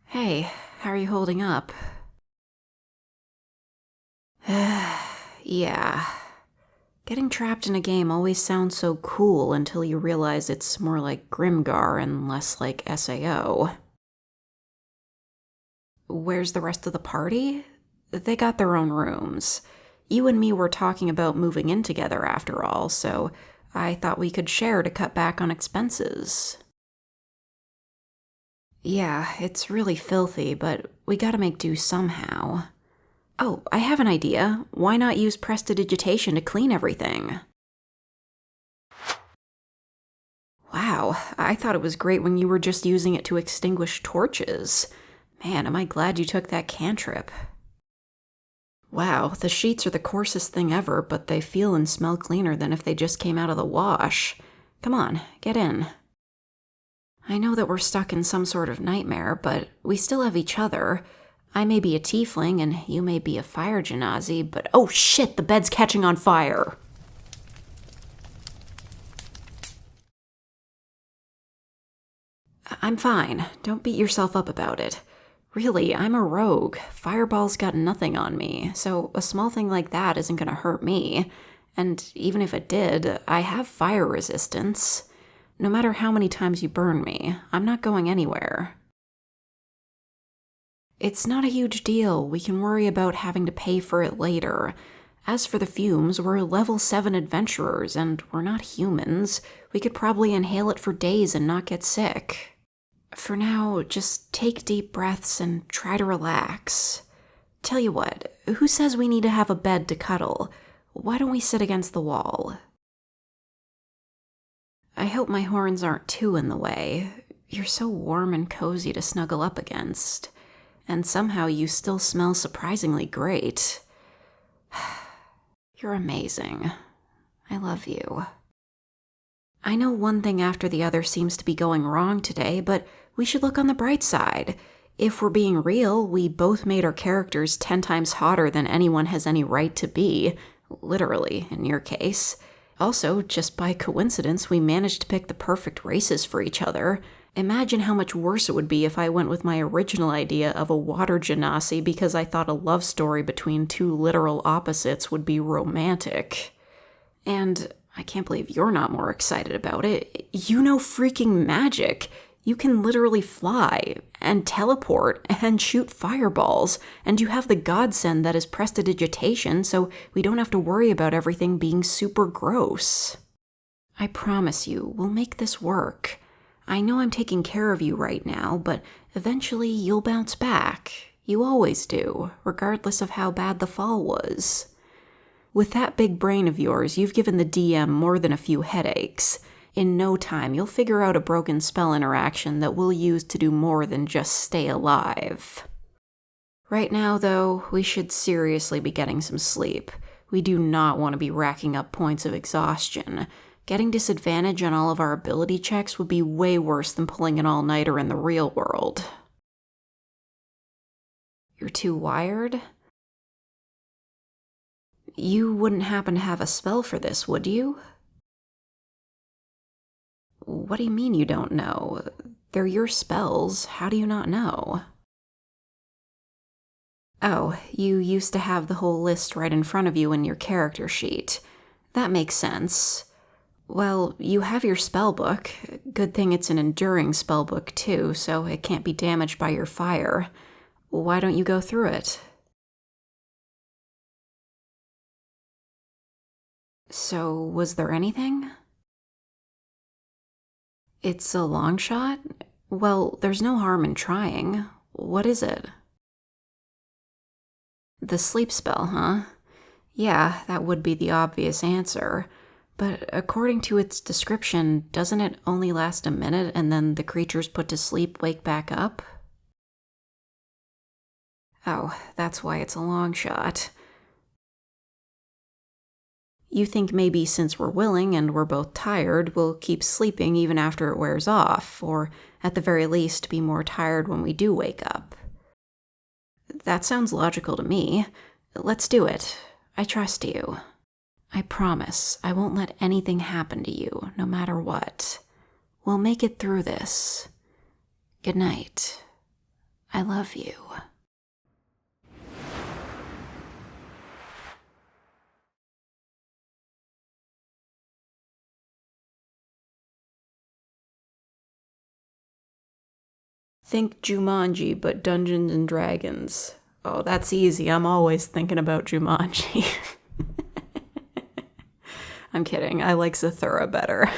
Hey, how are you holding up? Yeah. Getting trapped in a game always sounds so cool until you realize it's more like Grimgar and less like SAO. Where's the rest of the party? They got their own rooms. You and me were talking about moving in together after all, so I thought we could share to cut back on expenses. Yeah, it's really filthy, but we gotta make do somehow. Oh, I have an idea. Why not use prestidigitation to clean everything? Wow, I thought it was great when you were just using it to extinguish torches. Man, am I glad you took that cantrip. Wow, the sheets are the coarsest thing ever, but they feel and smell cleaner than if they just came out of the wash. Come on, get in. I know that we're stuck in some sort of nightmare, but we still have each other. I may be a tiefling and you may be a fire genasi, but oh shit, the bed's catching on fire. I'm fine. Don't beat yourself up about it. Really, I'm a rogue. Fireball's got nothing on me, so a small thing like that isn't gonna hurt me. And even if it did, I have fire resistance. No matter how many times you burn me, I'm not going anywhere. It's not a huge deal. We can worry about having to pay for it later. As for the fumes, we're level 7 adventurers, and we're not humans. We could probably inhale it for days and not get sick. For now, just take deep breaths and try to relax. Tell you what, who says we need to have a bed to cuddle? Why don't we sit against the wall? I hope my horns aren't too in the way. You're so warm and cozy to snuggle up against. And somehow you still smell surprisingly great. You're amazing. I love you. I know one thing after the other seems to be going wrong today, but we should look on the bright side. If we're being real, we both made our characters 10 times hotter than anyone has any right to be. Literally, in your case. Also, just by coincidence, we managed to pick the perfect races for each other. Imagine how much worse it would be if I went with my original idea of a water genasi because I thought a love story between two literal opposites would be romantic. And I can't believe you're not more excited about it. You know freaking magic. You can literally fly, and teleport, and shoot fireballs, and you have the godsend that is prestidigitation, so we don't have to worry about everything being super gross. I promise you, we'll make this work. I know I'm taking care of you right now, but eventually you'll bounce back. You always do, regardless of how bad the fall was. With that big brain of yours, you've given the DM more than a few headaches. In no time, you'll figure out a broken spell interaction that we'll use to do more than just stay alive. Right now, though, we should seriously be getting some sleep. We do not want to be racking up points of exhaustion. Getting disadvantage on all of our ability checks would be way worse than pulling an all-nighter in the real world. You're too wired? You wouldn't happen to have a spell for this, would you? What do you mean you don't know? They're your spells. How do you not know? Oh, you used to have the whole list right in front of you in your character sheet. That makes sense. Well, you have your spellbook. Good thing it's an enduring spellbook too, so it can't be damaged by your fire. Why don't you go through it? So, was there anything? It's a long shot? Well, there's no harm in trying. What is it? The sleep spell, huh? Yeah, that would be the obvious answer. But according to its description, doesn't it only last a minute and then the creatures put to sleep wake back up? Oh, that's why it's a long shot. You think maybe since we're willing and we're both tired, we'll keep sleeping even after it wears off, or at the very least be more tired when we do wake up. That sounds logical to me. Let's do it. I trust you. I promise I won't let anything happen to you, no matter what. We'll make it through this. Good night. I love you. Think Jumanji, but Dungeons and Dragons. Oh, that's easy. I'm always thinking about Jumanji. I'm kidding. I like Zathura better.